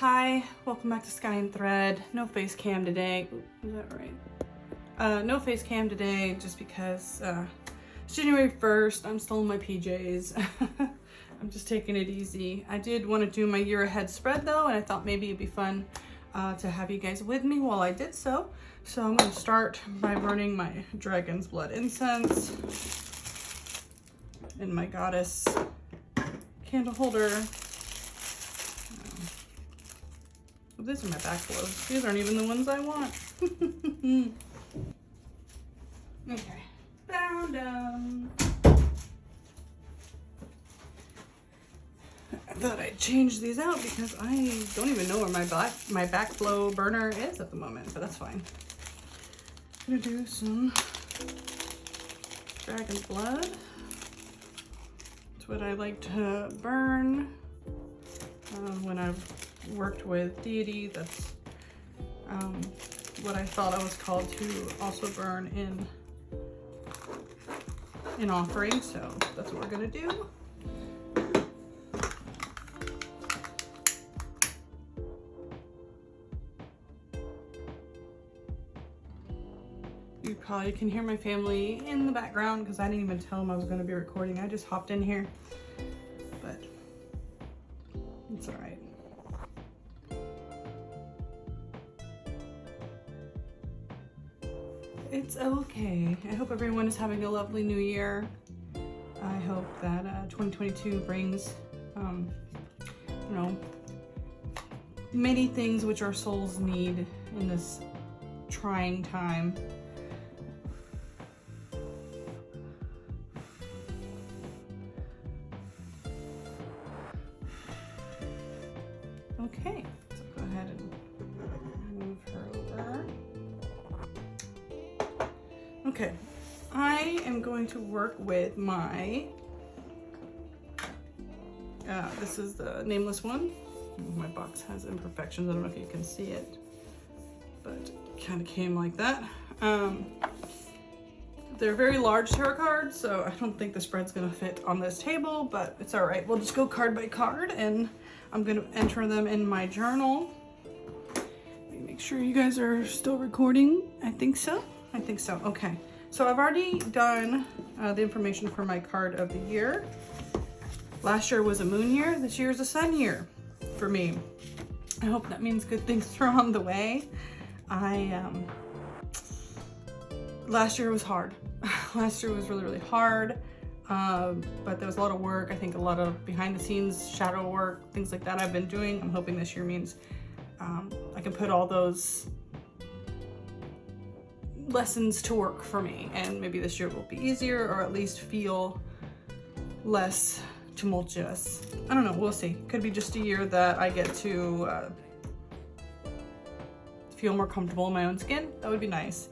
Hi, welcome back to Sky and Thread. No face cam today. Ooh, is that right? No face cam today just because it's January 1st. I'm still in my PJs. I'm just taking it easy. I did want to do my year ahead spread though, and I thought maybe it'd be fun to have you guys with me while I did so. So I'm going to start by burning my dragon's blood incense in my goddess candle holder. These are my backflows. These aren't even the ones I want. Okay, found them. I thought I'd change these out because I don't even know where my backflow burner is at the moment, but that's fine. I'm gonna do some dragon's blood. It's what I like to burn when I've worked with deity. That's what I thought I was called to also burn in offering, so that's what we're gonna do. You probably can hear my family in the background because I didn't even tell them I was going to be recording. I just hopped in here, but it's all right. It's okay. I hope everyone is having a lovely new year. I hope that 2022 brings, you know, many things which our souls need in this trying time. Okay, so go ahead and move her over. Okay, I am going to work with my, this is the nameless one. My box has imperfections. I don't know if you can see it, but it kind of came like that. They're very large tarot cards, so I don't think the spread's gonna fit on this table, but it's all right. We'll just go card by card, and I'm gonna enter them in my journal. Let me make sure you guys are still recording. I think so. I think so. Okay. So I've already done the information for my card of the year. Last year was a moon year. This year is a sun year for me. I hope that means good things are on the way. Last year was hard. Last year was really, really hard. But there was a lot of work. I think a lot of behind the scenes shadow work, things like that I've been doing. I'm hoping this year means I can put all those lessons to work for me, and maybe this year will be easier, or at least feel less tumultuous. I don't know, we'll see. Could be just a year that I get to feel more comfortable in my own skin. That would be nice.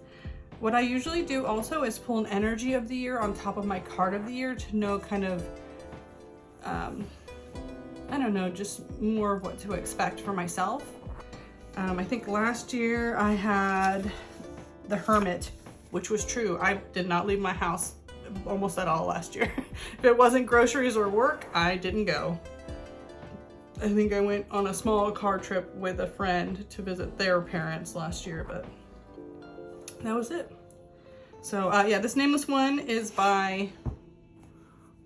What I usually do also is pull an energy of the year on top of my card of the year to know kind of, I don't know, just more of what to expect for myself. I think last year I had the Hermit, which was true. I did not leave my house almost at all last year. If it wasn't groceries or work, I didn't go. I think I went on a small car trip with a friend to visit their parents last year, but that was it. So yeah, this nameless one is by,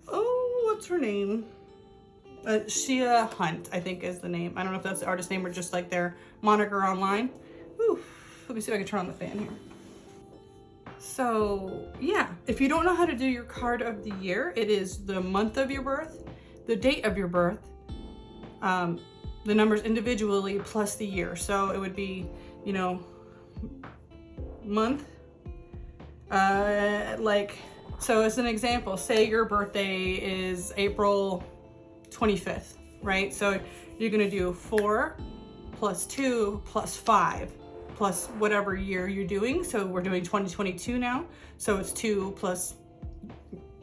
oh, what's her name? Shia Hunt, I think is the name. I don't know if that's the artist name or just like their moniker online. Whew. Let me see if I can turn on the fan here. So yeah, if you don't know how to do your card of the year, it is the month of your birth, the date of your birth, the numbers individually plus the year. So it would be, you know, month, so as an example, say your birthday is April 25th, right? So you're gonna do 4 plus 2 plus 5 plus whatever year you're doing. So we're doing 2022 now. So it's 2 plus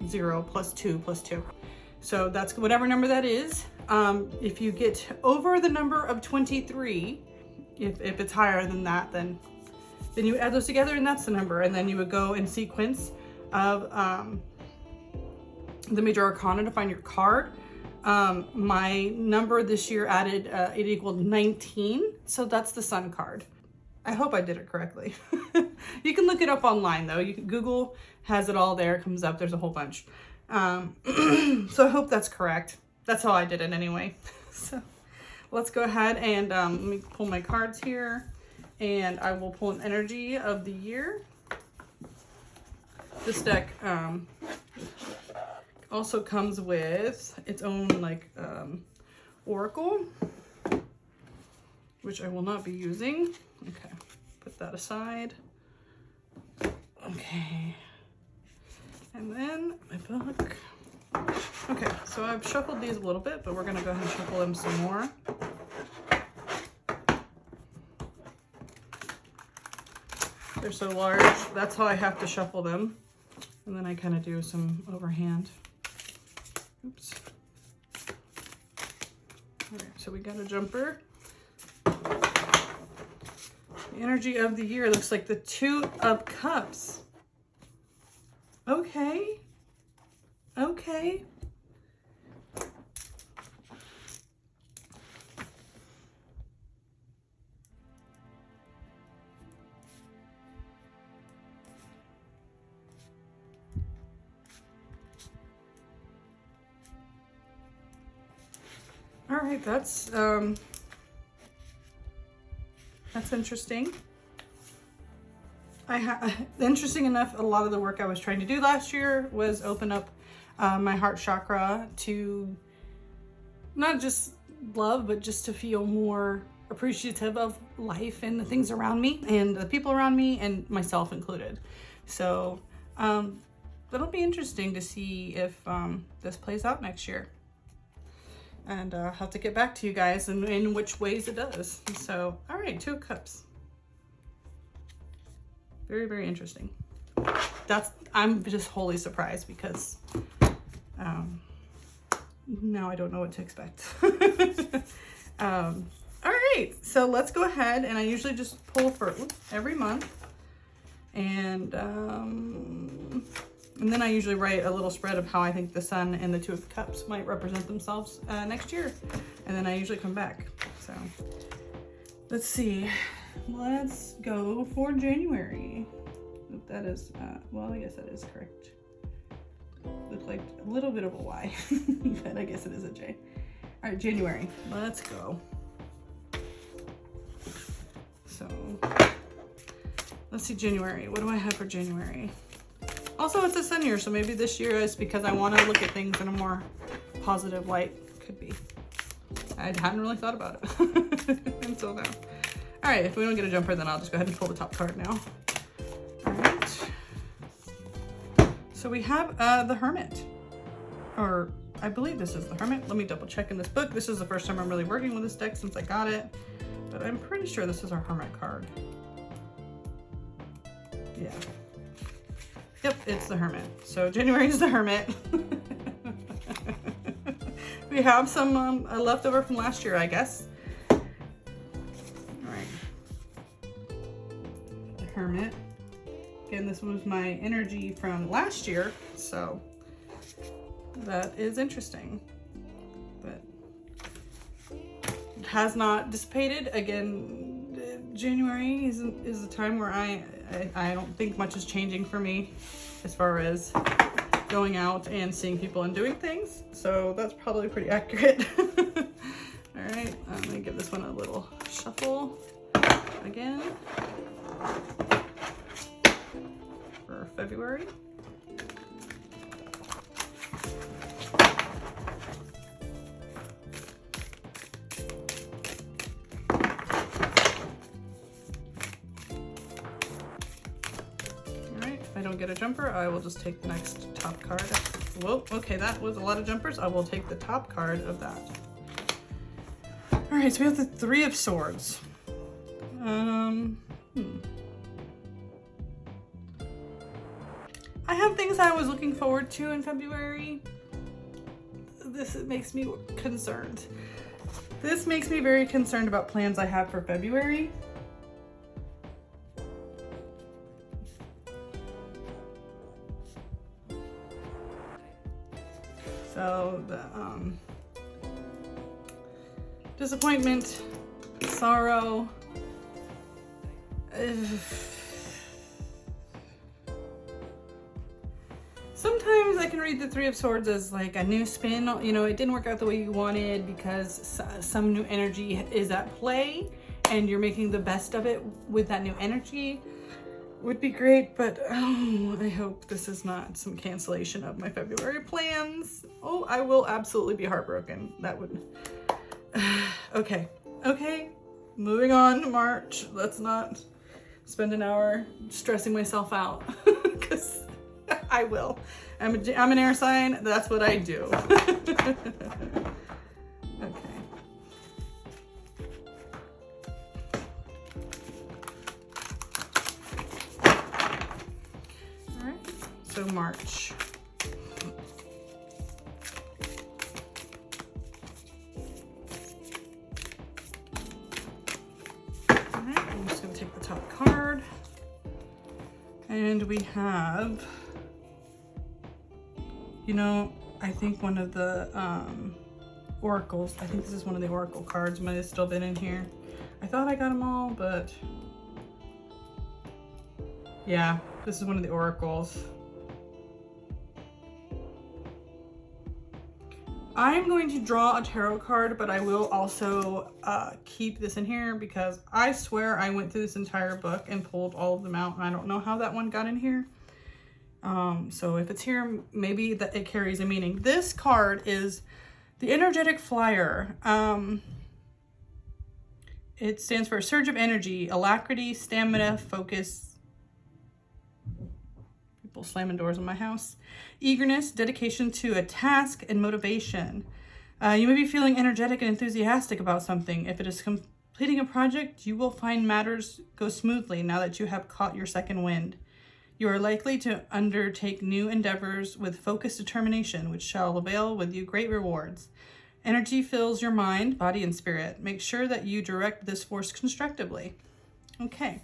0 plus 2 plus 2. So that's whatever number that is. If you get over the number of 23, if it's higher than that, then you add those together and that's the number. And then you would go in sequence of the major arcana to find your card. my number this year added, it equaled 19. So that's the sun card. I hope I did it correctly. You can look it up online though. Google has it all there. It comes up. There's a whole bunch. So I hope that's correct. That's how I did it anyway. So let's go ahead and let me pull my cards here, and I will pull an energy of the year. This deck also comes with its own like oracle, which I will not be using. Okay, put that aside. Okay, and then my book. Okay, so I've shuffled these a little bit, but we're gonna go ahead and shuffle them some more. They're so large, that's how I have to shuffle them. And then I kind of do some overhand. Oops. All right, so we got a jumper. The energy of the year looks like the Two of Cups. Okay. Okay. All right, that's interesting. Interesting enough, a lot of the work I was trying to do last year was open up my heart chakra to not just love, but just to feel more appreciative of life and the things around me and the people around me and myself included. So that'll be interesting to see if this plays out next year. And I'll have to get back to you guys and in which ways it does. So, all right, Two of Cups. Very, very interesting. I'm just wholly surprised because now I don't know what to expect. All right, so let's go ahead, and I usually just pull for every month. And then I usually write a little spread of how I think the Sun and the Two of Cups might represent themselves next year. And then I usually come back. So let's see. Let's go for January. That is, well, I guess that is correct. Looks like a little bit of a Y, but I guess it is a J. All right, January. Let's go. So let's see, January. What do I have for January? Also, it's a Sun year, so maybe this year is because I want to look at things in a more positive light. Could be. I hadn't really thought about it until now. All right, if we don't get a jumper, then I'll just go ahead and pull the top card now. All right. So we have the Hermit, or I believe this is the Hermit. Let me double check in this book. This is the first time I'm really working with this deck since I got it, but I'm pretty sure this is our Hermit card. Yeah. Yep, it's the Hermit. So January is the Hermit. We have some leftover from last year, I guess. All right. The Hermit. Again, this was my energy from last year, so that is interesting. But it has not dissipated. Again, January is a time where I don't think much is changing for me as far as going out and seeing people and doing things. So that's probably pretty accurate. All right, I'm gonna give this one a little shuffle again for February. If I don't get a jumper, I will just take the next top card. Whoa, okay, that was a lot of jumpers. I will take the top card of that. All right, so we have the Three of Swords. I have things I was looking forward to in February. This makes me concerned. This makes me very concerned about plans I have for February. So disappointment, sorrow. Sometimes I can read the Three of Swords as like a new spin. You know, it didn't work out the way you wanted because some new energy is at play and you're making the best of it with that new energy. Would be great, but oh, I hope this is not some cancellation of my February plans. Oh, I will absolutely be heartbroken. That would... Okay, moving on to March. Let's not spend an hour stressing myself out because I will. I'm an air sign. That's what I do. Okay. All right. So March. All right. I'm just going to take the top card, and we have. You know, I think one of the oracles, I think this is one of the oracle cards, might have still been in here. I thought I got them all, but yeah, this is one of the oracles. I'm going to draw a tarot card, but I will also keep this in here because I swear I went through this entire book and pulled all of them out, and I don't know how that one got in here. So if it's here, maybe that it carries a meaning. This card is the Energetic Flyer. It stands for a surge of energy, alacrity, stamina, focus. People slamming doors in my house. Eagerness, dedication to a task, and motivation. You may be feeling energetic and enthusiastic about something. If it is completing a project, you will find matters go smoothly now that you have caught your second wind. You are likely to undertake new endeavors with focused determination, which shall avail with you great rewards. Energy fills your mind, body, and spirit. Make sure that you direct this force constructively. Okay,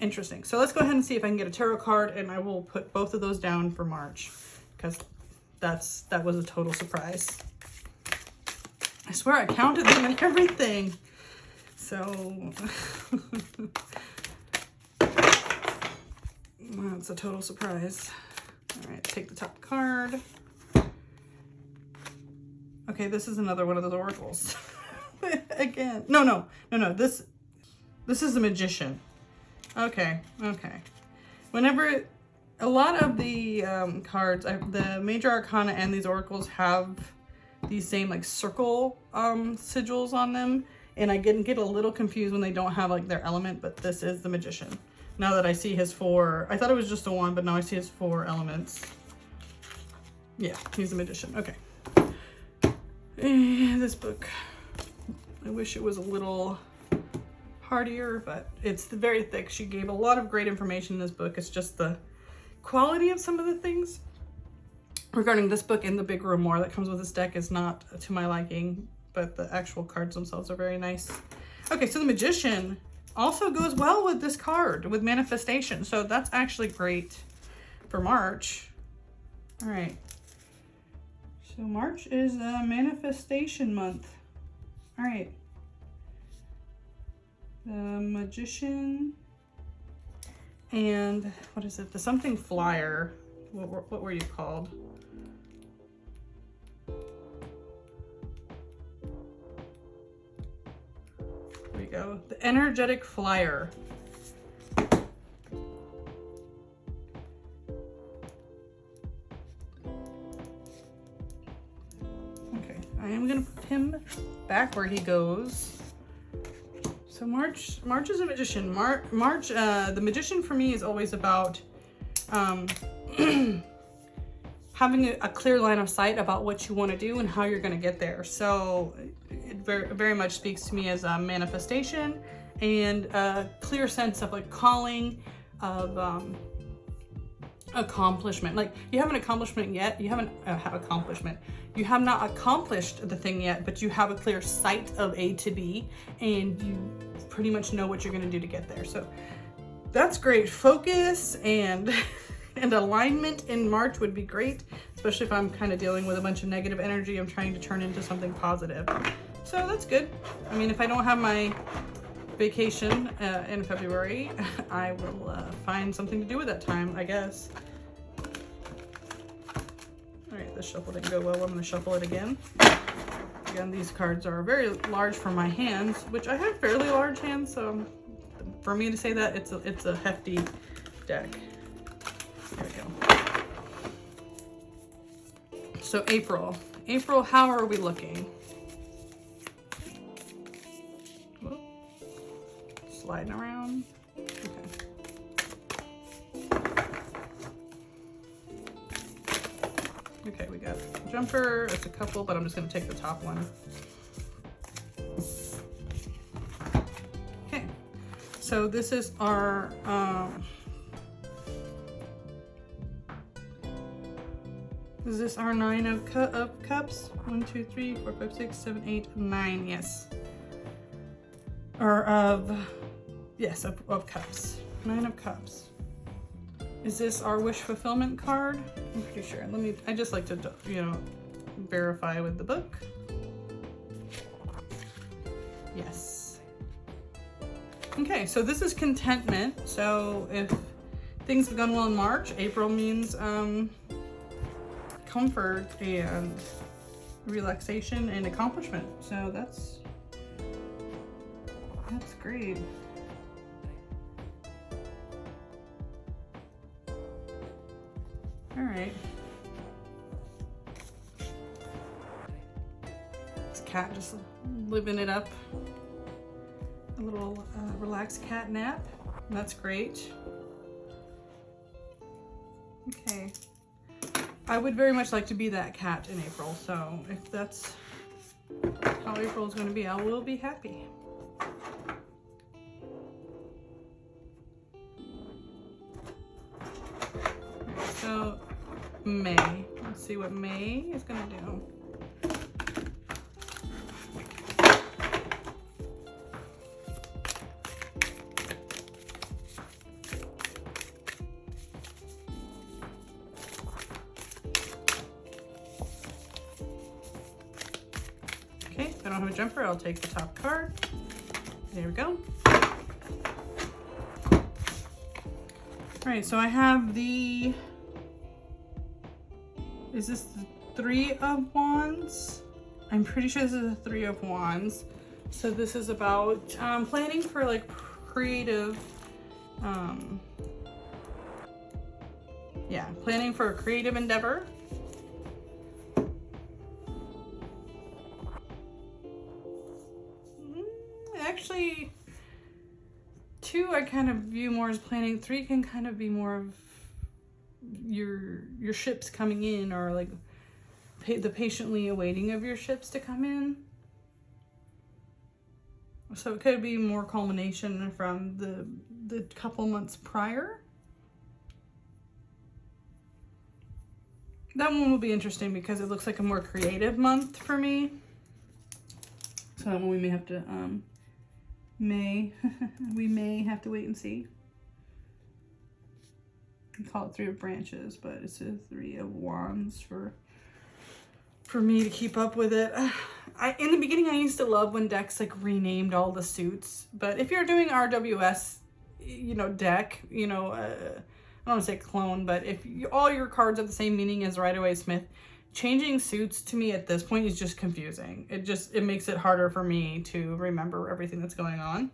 interesting. So let's go ahead and see if I can get a tarot card, and I will put both of those down for March because that was a total surprise. I swear I counted them and everything. So... That's a total surprise. All right, take the top card. Okay, this is another one of those oracles. Again. No. This is the Magician. Okay. Whenever a lot of the cards, the Major Arcana and these oracles have these same like circle sigils on them, and I get a little confused when they don't have like their element, but this is the Magician. Now that I see his 4, I thought it was just a 1, but now I see his 4 elements. Yeah, he's a Magician. Okay. And this book, I wish it was a little hardier, but it's very thick. She gave a lot of great information in this book. It's just the quality of some of the things regarding this book and the big grimoire that comes with this deck is not to my liking, but the actual cards themselves are very nice. Okay, so the Magician also goes well with this card, with manifestation. So that's actually great for March. All right. So March is a manifestation month. All right. The Magician and what is it? The something flyer. What were you called? There we go. The Energetic Flyer. Okay, I am gonna put him back where he goes. So March is a Magician. March, the Magician for me is always about having a clear line of sight about what you want to do and how you're going to get there. So it very much speaks to me as a manifestation and a clear sense of like calling, of accomplishment. Like you haven't accomplishment yet. You haven't have accomplishment. You have not accomplished the thing yet, but you have a clear sight of A to B, and you pretty much know what you're going to do to get there. So that's great. Focus and alignment in March would be great, especially if I'm kind of dealing with a bunch of negative energy I'm trying to turn into something positive. So that's good. I mean, if I don't have my vacation in February, I will find something to do with that time, I guess. All right, the shuffle didn't go well. I'm gonna shuffle it again. Again, these cards are very large for my hands, which I have fairly large hands, so for me to say that, it's a hefty deck. There we go. So April. April, how are we looking? Whoa. Sliding around. Okay. Okay, we got a jumper. It's a couple, but I'm just gonna take the top one. Okay, so this is our is this our 9 of cups? 1, 2, 3, 4, 5, 6, 7, 8, 9. Yes. Or of cups. 9 of cups. Is this our wish fulfillment card? I'm pretty sure. I just like to, you know, verify with the book. Yes. Okay, so this is contentment. So if things have gone well in March, April means comfort and relaxation and accomplishment. So that's great. All right. This cat just living it up. A little relaxed cat nap. That's great. Okay. I would very much like to be that cat in April, so if that's how April is going to be, I will be happy. So May. Let's see what May is going to do. Okay, if I don't have a jumper, I'll take the top card. There we go. All right, so I have the... Is this the 3 of Wands? I'm pretty sure this is a 3 of Wands. So this is about planning for like creative, yeah, planning for a creative endeavor. Actually, 2 I kind of view more as planning. 3 can kind of be more of your ships coming in, or like the patiently awaiting of your ships to come in. So it could be more culmination from the couple months prior. That one will be interesting because it looks like a more creative month for me. So that one we may have to we may have to wait and see. I call it 3 of Branches, but it's a 3 of Wands for me to keep up with it. In the beginning, I used to love when decks like renamed all the suits, but if you're doing RWS, you know, deck, you know, I don't want to say clone, but if all your cards have the same meaning as Rider-Waite-Smith, changing suits to me at this point is just confusing. It makes it harder for me to remember everything that's going on.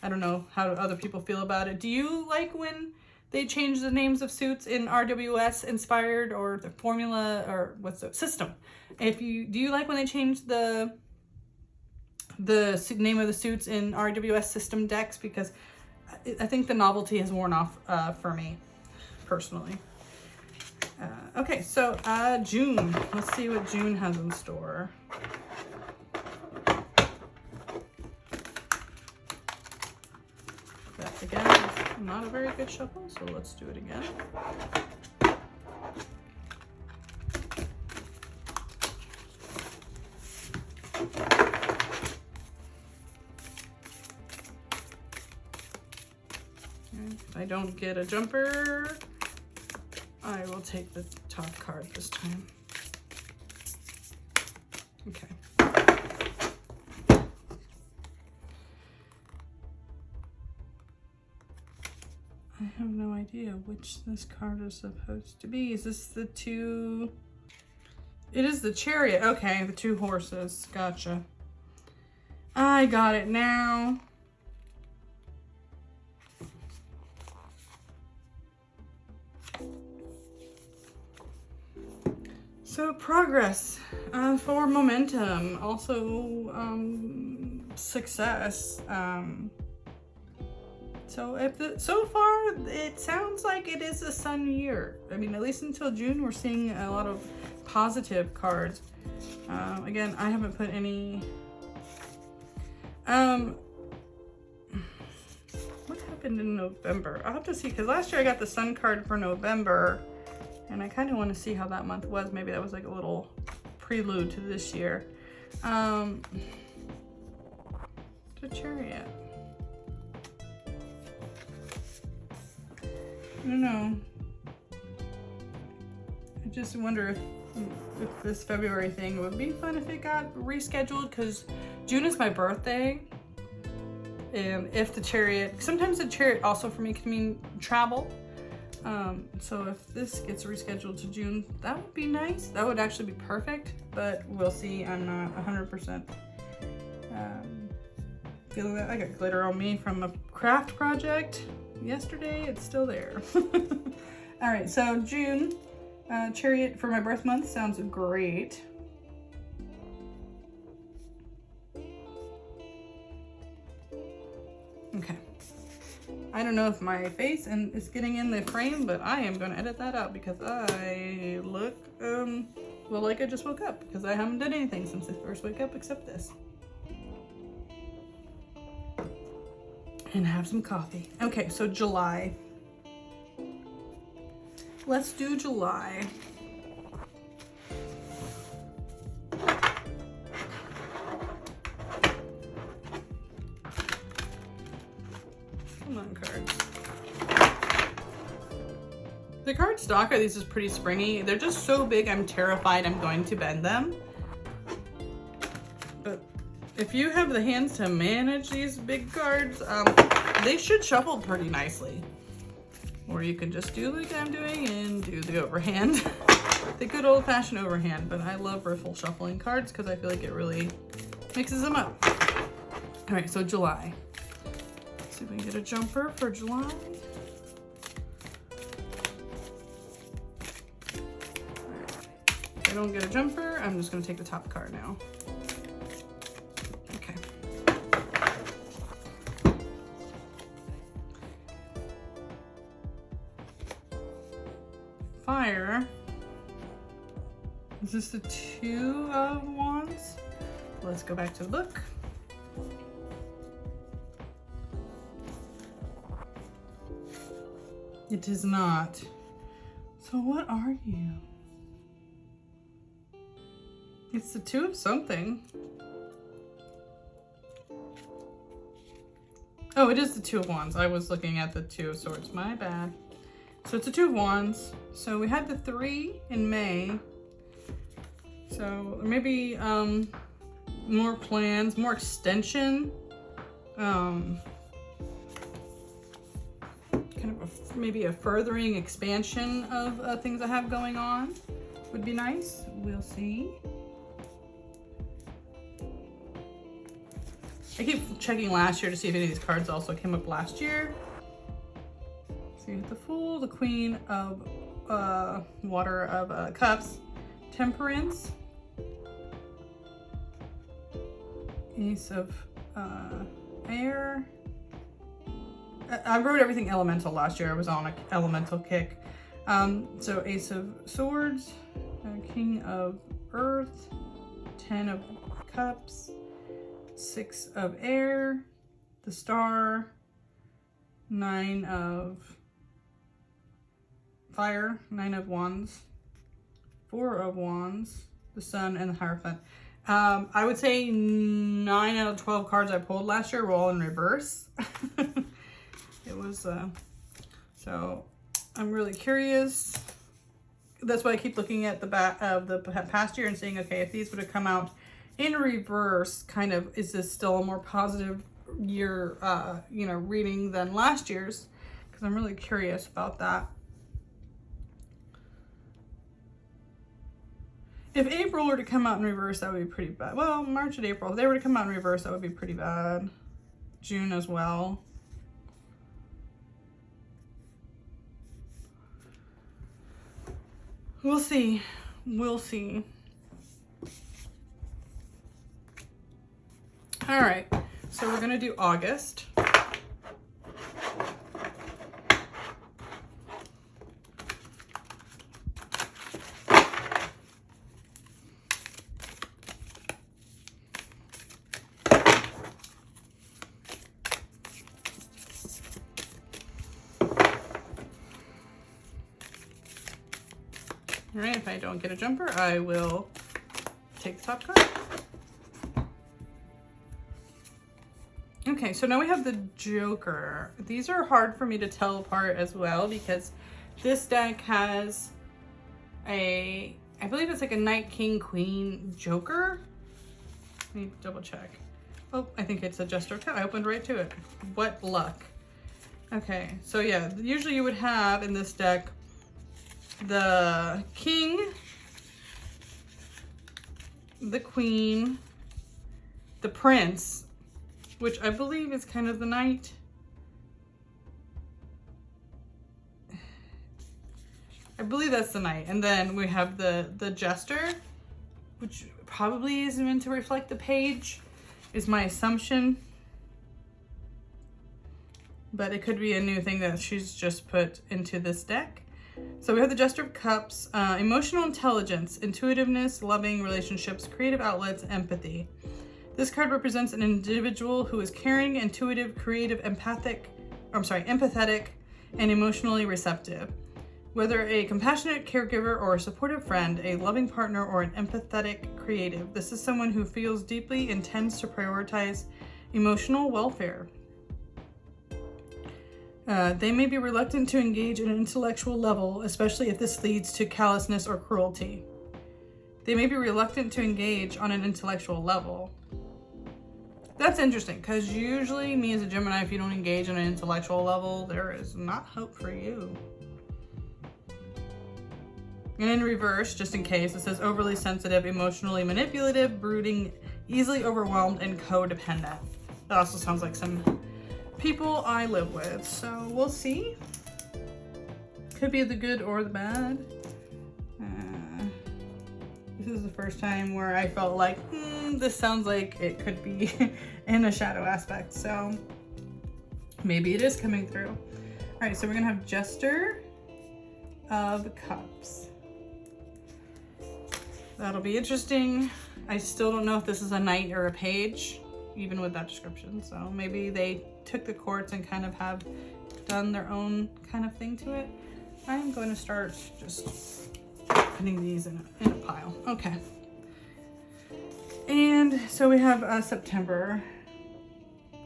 I don't know how other people feel about it. Do you like when they change the names of suits in RWS inspired, or the formula, or what's the system? Do you like when they change the name of the suits in RWS system decks? Because I think the novelty has worn off for me personally. Okay, so June. Let's see what June has in store. That again is not a very good shuffle, so let's do it again. If I don't get a jumper, I will take the top card this time. Okay. I have no idea which this card is supposed to be. Is this the two? It is the Chariot. Okay, the two horses. Gotcha. I got it now. So progress for momentum, also success. So far it sounds like it is a sun year. I mean, at least until June, we're seeing a lot of positive cards. Again, I haven't put any. What happened in November? I'll have to see, because last year I got the sun card for November. And I kind of want to see how that month was. Maybe that was like a little prelude to this year. The Chariot. I don't know. I just wonder if this February thing would be fun if it got rescheduled, because June is my birthday. And if the Chariot, sometimes the Chariot also for me can mean travel. So if this gets rescheduled to June, that would be nice. That would actually be perfect, but we'll see. I'm not 100% feeling that. I got glitter on me from a craft project yesterday. It's still there. All right, so June, Chariot for my birth month sounds great. Okay. I don't know if my face is getting in the frame, but I am going to edit that out because I look, well, like I just woke up, because I haven't done anything since I first woke up except this. And have some coffee. Okay, so July. Let's do July. Come on, cards. The card stock of these is pretty springy. They're just so big, I'm terrified I'm going to bend them. But if you have the hands to manage these big cards, they should shuffle pretty nicely. Or you can just do like I'm doing and do the overhand. The good old-fashioned overhand, but I love riffle shuffling cards because I feel like it really mixes them up. All right, so July. See if we can get a jumper for July. If I don't get a jumper, I'm just going to take the top card now. Okay. Fire. Is this the Two of Wands? Let's go back to the book. It is not. So what are you? It's the Two of something. Oh, it is the Two of Wands. I was looking at the Two of Swords. My bad. So it's the Two of Wands. So we had the 3 in May. So maybe more plans, more extension. Kind of maybe a furthering expansion of things I have going on would be nice. We'll see. I keep checking last year to see if any of these cards also came up last year. So you have the Fool, the Queen of Water of Cups, Temperance, Ace of Air. I wrote everything elemental last year. I was on an elemental kick. So Ace of Swords, King of Earth, 10 of Cups, 6 of Air, the Star, 9 of Fire, 9 of Wands, 4 of Wands, the Sun, and the Hierophant. I would say 9 out of 12 cards I pulled last year were all in reverse. It was, so I'm really curious. That's why I keep looking at the back of the past year and saying, okay, if these would have come out in reverse, kind of, is this still a more positive year, you know, reading than last year's? because I'm really curious about that. If April were to come out in reverse, that would be pretty bad. Well, March and April, if they were to come out in reverse, that would be pretty bad. June as well. We'll see. We'll see. All right, so we're gonna do August. All right, if I don't get a jumper, I will take the top card. Okay, so now we have the Joker. These are hard for me to tell apart as well because this deck has I believe it's like a Knight, King, Queen, Joker. Let me double check. Oh, I think it's a Jester. I opened right to it. What luck. Okay, so yeah, usually you would have in this deck the King, the Queen, the Prince, which I believe is kind of the Knight. I believe that's the Knight. And then we have the Jester, which probably is meant to reflect the Page, is my assumption. But it could be a new thing that she's just put into this deck. So we have the Jester of Cups, emotional intelligence, intuitiveness, loving relationships, creative outlets, empathy. This card represents an individual who is caring, intuitive, creative, empathetic, and emotionally receptive. Whether a compassionate caregiver or a supportive friend, a loving partner, or an empathetic creative, this is someone who feels deeply and tends to prioritize emotional welfare. They may be reluctant to engage at an intellectual level, especially if this leads to callousness or cruelty. They may be reluctant to engage on an intellectual level. That's interesting, because usually me as a Gemini, if you don't engage on an intellectual level, there is not hope for you. And in reverse, just in case, it says overly sensitive, emotionally manipulative, brooding, easily overwhelmed, and codependent. That also sounds like some people I live with, so we'll see. Could be the good or the bad. This is the first time where I felt like, this sounds like it could be in a shadow aspect, so maybe it is coming through. All right, so we're gonna have Jester of Cups. That'll be interesting. I still don't know if this is a Knight or a Page, even with that description, so maybe they took the courts and kind of have done their own kind of thing to it. I'm going to start just putting these in a pile. Okay. And so we have September. All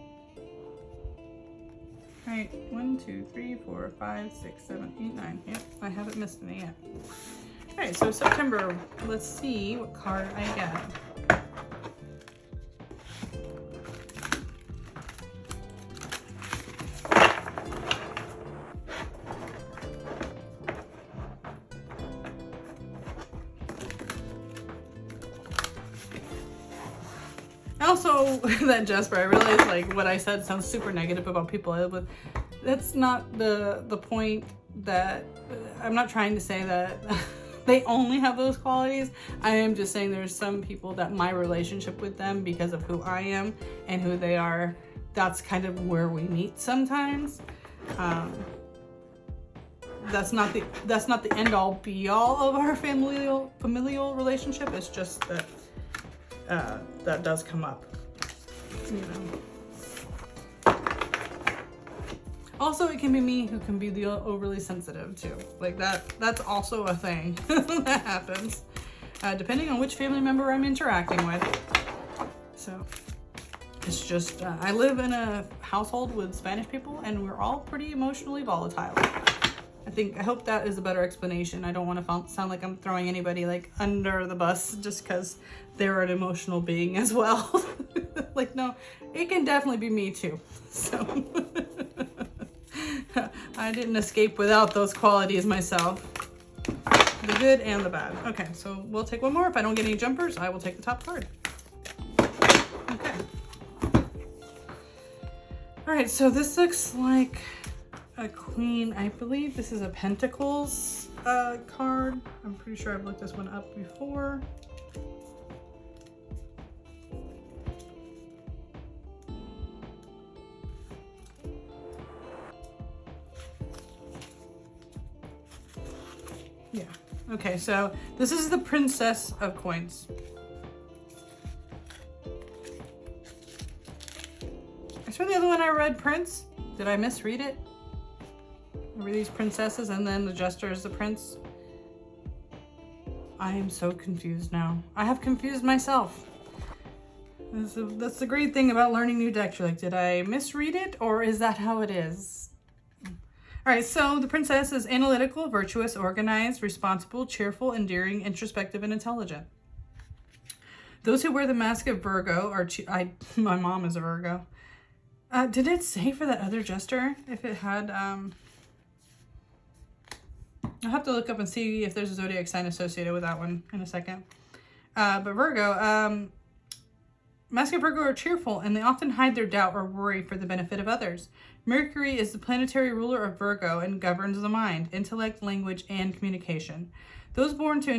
right, 1, 2, 3, 4, 5, 6, 7, 8, 9. Yep, I haven't missed any yet. All right, so September, let's see what card I get. Also, that Jesper, I realized like what I said sounds super negative about people I live with. That's not the point. That I'm not trying to say that they only have those qualities. I am just saying there's some people that my relationship with them, because of who I am and who they are, that's kind of where we meet sometimes. That's not the end all be all of our familial relationship. It's just that that does come up, you know. Also, it can be me who can be the overly sensitive too. Like that's also a thing that happens, depending on which family member I'm interacting with. So it's just, I live in a household with Spanish people and we're all pretty emotionally volatile. I hope that is a better explanation. I don't want to sound like I'm throwing anybody like under the bus just because they're an emotional being as well. Like, no, it can definitely be me too. So I didn't escape without those qualities myself. The good and the bad. Okay, so we'll take one more. If I don't get any jumpers, I will take the top card. Okay. All right, so this looks like a queen. I believe this is a Pentacles card. I'm pretty sure I've looked this one up before. Yeah. Okay, so this is the Princess of Coins. I swear the other one I read Prince. Did I misread it? Were these princesses and then the Jester is the prince? I am so confused now. I have confused myself. That's the great thing about learning new decks. You're like, did I misread it or is that how it is? All right, so the princess is analytical, virtuous, organized, responsible, cheerful, endearing, introspective, and intelligent. Those who wear the mask of Virgo are... my mom is a Virgo. Did it say for that other Jester if it had... I'll have to look up and see if there's a zodiac sign associated with that one in a second. But Virgo, Mask of Virgo are cheerful and they often hide their doubt or worry for the benefit of others. Mercury is the planetary ruler of Virgo and governs the mind, intellect, language, and communication. Those born to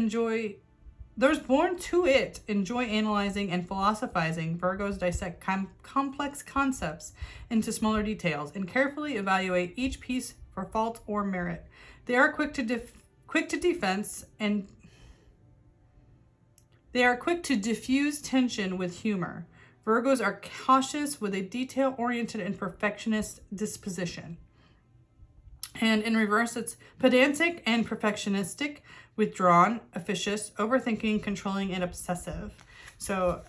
it enjoy analyzing and philosophizing. Virgos dissect complex concepts into smaller details and carefully evaluate each piece for fault or merit. They are quick to defense and they are quick to diffuse tension with humor. Virgos are cautious with a detail-oriented and perfectionist disposition. And in reverse, it's pedantic and perfectionistic, withdrawn, officious, overthinking, controlling, and obsessive. So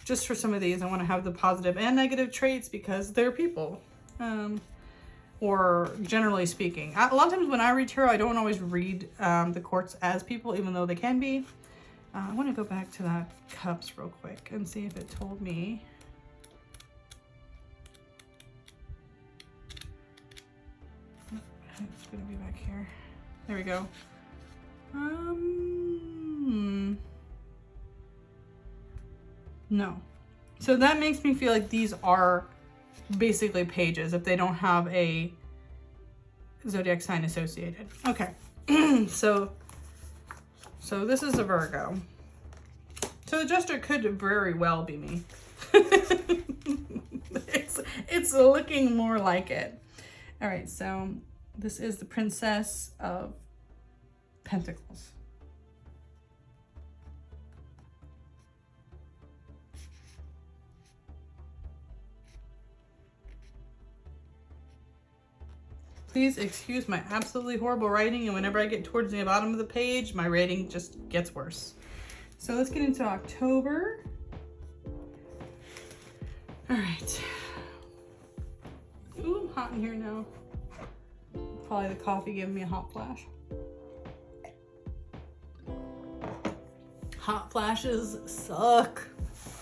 just for some of these, I want to have the positive and negative traits because they're people. Or generally speaking. A lot of times when I read tarot, I don't always read the courts as people, even though they can be. I want to go back to that cups real quick and see if it told me. It's going to be back here. There we go. No. So that makes me feel like these are basically pages if they don't have a zodiac sign associated. Okay. So this is a Virgo. So the Jester could very well be me. It's looking more like it. All right, so this is the Princess of Pentacles. Please excuse my absolutely horrible writing, and whenever I get towards the bottom of the page, my rating just gets worse. So let's get into October. All right. Ooh, I'm hot in here now. Probably the coffee giving me a hot flash. Hot flashes suck.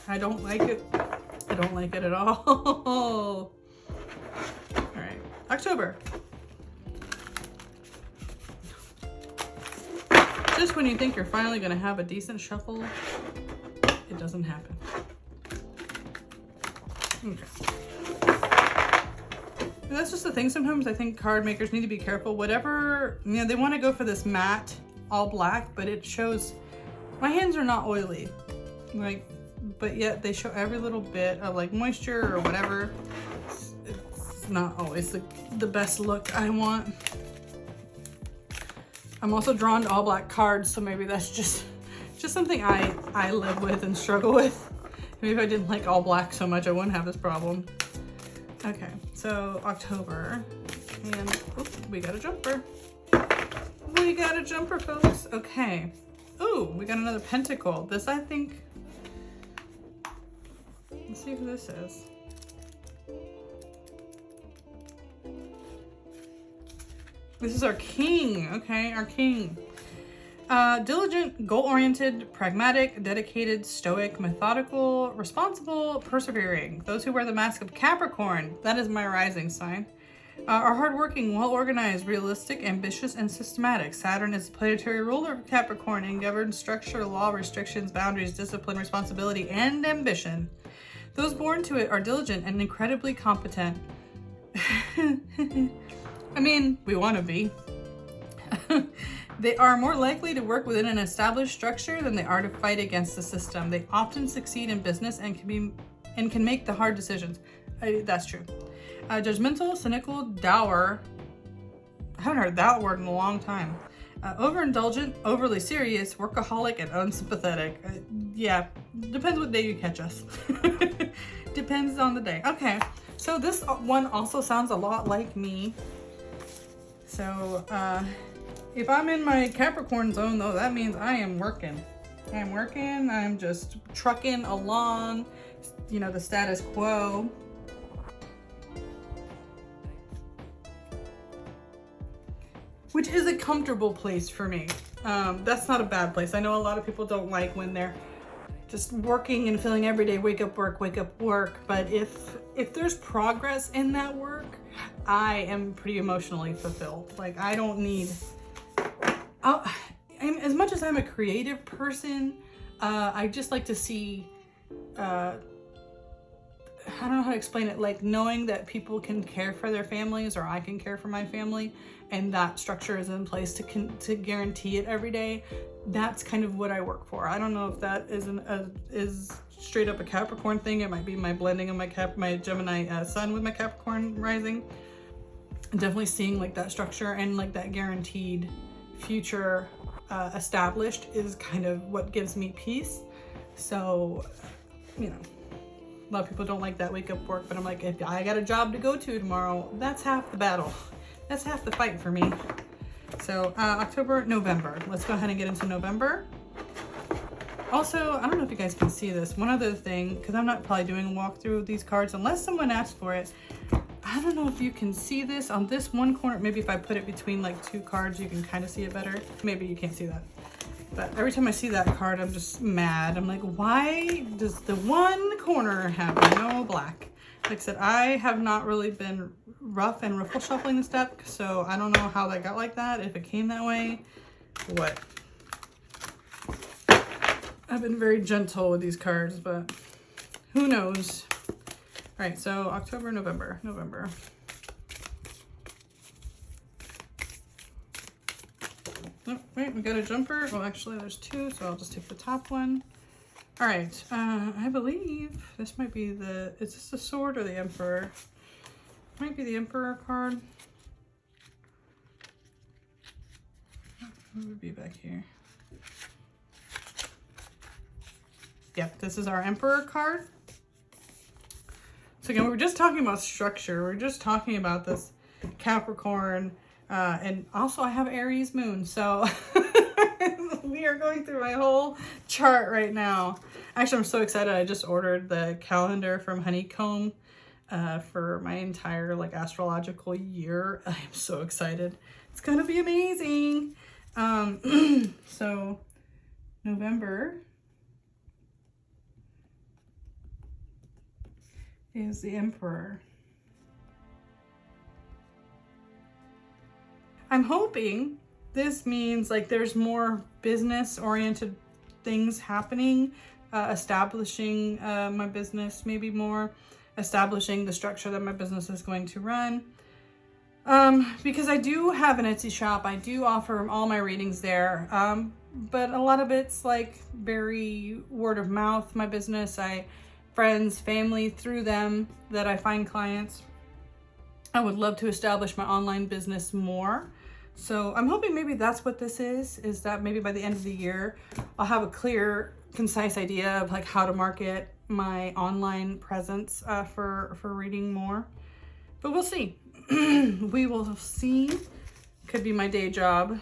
I don't like it. I don't like it at all. All right, October. Just when you think you're finally gonna have a decent shuffle, it doesn't happen. Okay. And that's just the thing. Sometimes I think card makers need to be careful. Whatever, you know, they want to go for this matte, all black, but it shows, my hands are not oily. Like, but yet they show every little bit of like moisture or whatever. It's not always the best look I want. I'm also drawn to all black cards, so maybe that's just something I live with and struggle with. Maybe if I didn't like all black so much, I wouldn't have this problem. Okay, so October, and we got a jumper. We got a jumper, folks. Okay. Ooh, we got another pentacle. This, I think, let's see who this is. This is our king. Okay, our king. Diligent, goal-oriented, pragmatic, dedicated, stoic, methodical, responsible, persevering. Those who wear the mask of Capricorn, that is my rising sign. Are hardworking, well-organized, realistic, ambitious, and systematic. Saturn is the planetary ruler of Capricorn and governs structure, law, restrictions, boundaries, discipline, responsibility, and ambition. Those born to it are diligent and incredibly competent. I mean, we want to be. They are more likely to work within an established structure than they are to fight against the system. They often succeed in business and can make the hard decisions. That's true. Judgmental, cynical, dour. I haven't heard that word in a long time. Overindulgent, overly serious, workaholic, and unsympathetic. Yeah, depends what day you catch us. Depends on the day. Okay, so this one also sounds a lot like me. So, if I'm in my Capricorn zone, though, that means I am working. I'm just trucking along, you know, the status quo. Which is a comfortable place for me. That's not a bad place. I know a lot of people don't like when they're just working and feeling every day, wake up, work, but if there's progress in that work, I am pretty emotionally fulfilled. Like, I don't need, as much as I'm a creative person, I just like to see, I don't know how to explain it, like knowing that people can care for their families, or I can care for my family, and that structure is in place to guarantee it every day. That's kind of what I work for. I don't know if that is straight up a Capricorn thing. It might be my blending of my Gemini sun with my Capricorn rising. I'm definitely seeing like that structure and like that guaranteed future established is kind of what gives me peace. So, you know, a lot of people don't like that wake up work, but I'm like, if I got a job to go to tomorrow, that's half the battle. That's half the fight for me. So October, November. Let's go ahead and get into November. Also, I don't know if you guys can see this. One other thing, because I'm not probably doing a walkthrough of these cards unless someone asks for it. I don't know if you can see this on this one corner. Maybe if I put it between like two cards, you can kind of see it better. Maybe you can't see that. But every time I see that card, I'm just mad. I'm like, why does the one corner have no black? Like I said, I have not really been rough and ruffle shuffling this deck, so I don't know how that got like that, if it came that way, what. I've been very gentle with these cards, but who knows. All right, so October, November. Oh, wait, we got a jumper. Well, actually there's two, so I'll just take the top one. All right, I believe this might be is this the Sword or the Emperor? Might be the Emperor card. What would be back here? Yep, this is our Emperor card. So again, we were just talking about structure. We're just talking about this Capricorn, and also I have Aries moon, so we are going through my whole chart right now. Actually, I'm so excited. I just ordered the calendar from Honeycomb for my entire like astrological year. I am so excited. It's gonna be amazing. So November is the Emperor. I'm hoping this means like there's more business oriented things happening, establishing my business, maybe more establishing the structure that my business is going to run. Because I do have an Etsy shop. I do offer all my readings there. But a lot of it's like very word of mouth, my business. Friends, family, through them that I find clients. I would love to establish my online business more. So I'm hoping maybe that's what this is that maybe by the end of the year, I'll have a clear, concise idea of like how to market my online presence for reading more. But we'll see. We will see. Could be my day job,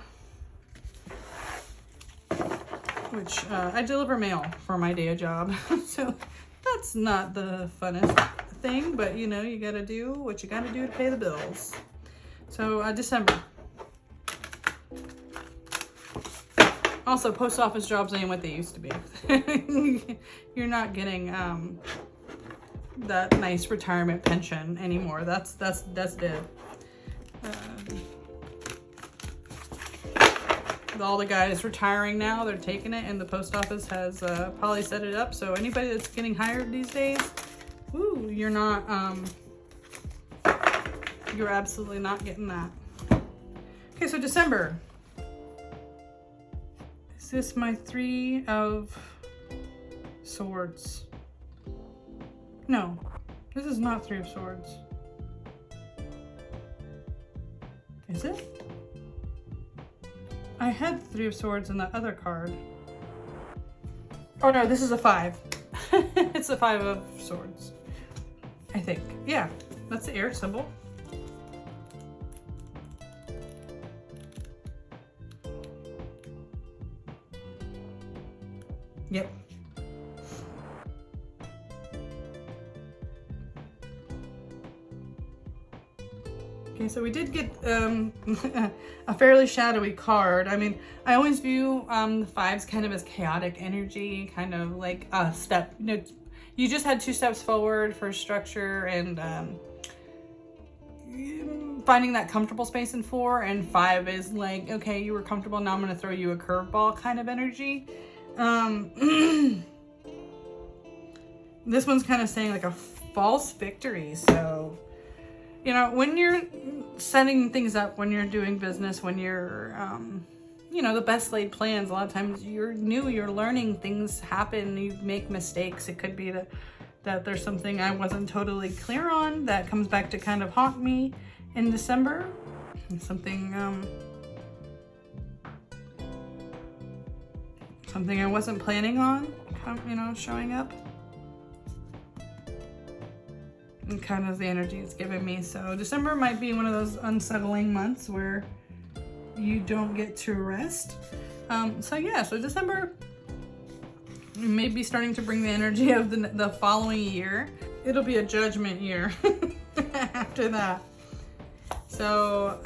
which I deliver mail for my day job. So that's not the funnest thing, but you know, you gotta do what you gotta do to pay the bills. So December. Also, post office jobs ain't what they used to be. You're not getting that nice retirement pension anymore. That's dead. All the guys retiring now, they're taking it, and the post office has probably set it up. So anybody that's getting hired these days, woo, you're not, you're absolutely not getting that. Okay, so December. Is this my 3 of Swords? No, this is not 3 of Swords. Is it? I had 3 of Swords in that other card. Oh no, this is a 5. It's a 5 of Swords, I think. Yeah, that's the air symbol. Yep. Okay, so we did get a fairly shadowy card. I mean, I always view the 5s kind of as chaotic energy, kind of like a step. You know, you just had 2 steps forward for structure and finding that comfortable space in 4, and 5 is like, okay, you were comfortable, now I'm going to throw you a curveball kind of energy. This one's kind of saying like a false victory, so... You know, when you're setting things up, when you're doing business, when you're, you know, the best laid plans, a lot of times you're new, you're learning, things happen, you make mistakes. It could be that there's something I wasn't totally clear on that comes back to kind of haunt me in December. Something I wasn't planning on, you know, showing up. And kind of the energy it's giving me. So December might be one of those unsettling months where you don't get to rest. So yeah, so December may be starting to bring the energy of the following year. It'll be a judgment year after that. So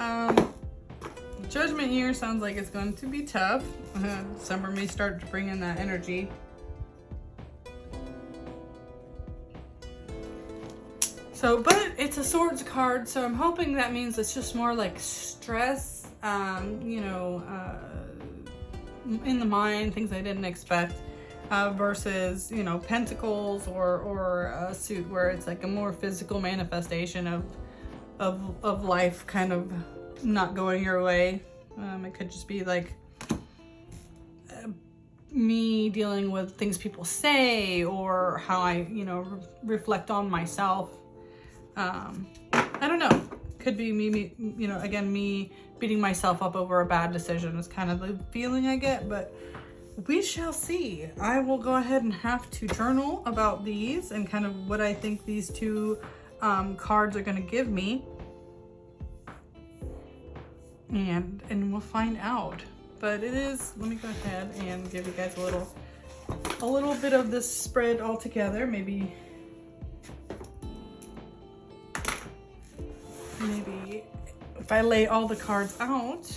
judgment year sounds like it's going to be tough. December may start to bring in that energy. So, but it's a Swords card, so I'm hoping that means it's just more like stress, you know, in the mind, things I didn't expect, versus, you know, Pentacles or a suit where it's like a more physical manifestation of life kind of not going your way. It could just be like me dealing with things people say or how I, you know, reflect on myself. I don't know. Could be me, you know, again, me beating myself up over a bad decision is kind of the feeling I get, but we shall see. I will go ahead and have to journal about these and kind of what I think these 2 cards are going to give me. And we'll find out. But it is, let me go ahead and give you guys a little bit of this spread all together. Maybe if I lay all the cards out,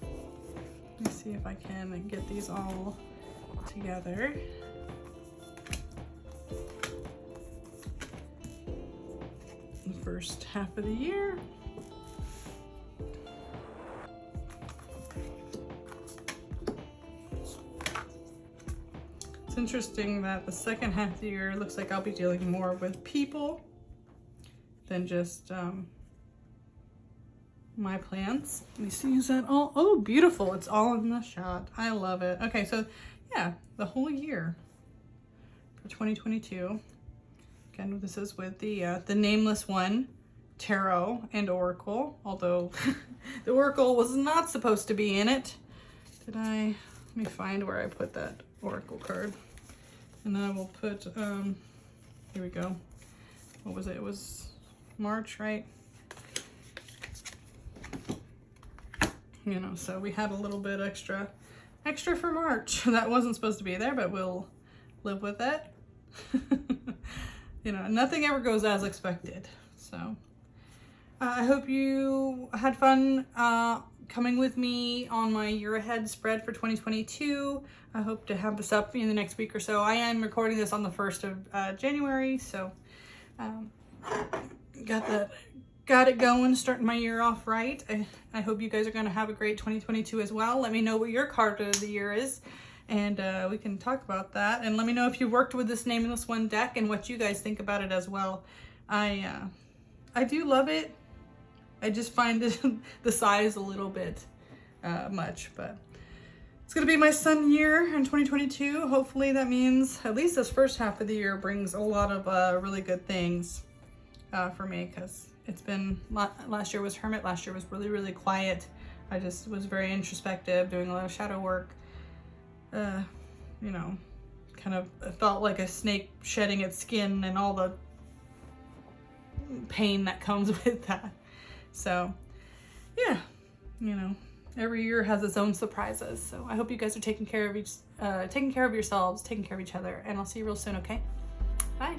let me see if I can get these all together. The first half of the year. It's interesting that the second half of the year looks like I'll be dealing more with people than just my plants. Let me see, is that all? Oh, beautiful. It's all in the shot. I love it. Okay, so yeah, the whole year for 2022. Again, this is with the Nameless One Tarot and Oracle, although the Oracle was not supposed to be in it. Let me find where I put that Oracle card. And then I will put, here we go. What was it? It was March, right? You know, so we had a little bit extra for March. That wasn't supposed to be there, but we'll live with it. You know, nothing ever goes as expected. So I hope you had fun coming with me on my year ahead spread for 2022. I hope to have this up in the next week or so. I am recording this on the 1st of January, so got got it going, starting my year off right. I hope you guys are going to have a great 2022 as well. Let me know what your card of the year is, and we can talk about that. And let me know if you worked with this Nameless One deck and what you guys think about it as well. I do love it. I just find it, the size a little bit much, but it's going to be my sun year in 2022. Hopefully that means at least this first half of the year brings a lot of really good things for me, because it's been, last year was Hermit, last year was really, really quiet. I just was very introspective, doing a lot of shadow work. You know, kind of felt like a snake shedding its skin and all the pain that comes with that. So yeah, you know, every year has its own surprises. So I hope you guys are taking care of yourselves, taking care of each other, and I'll see you real soon, okay? Bye.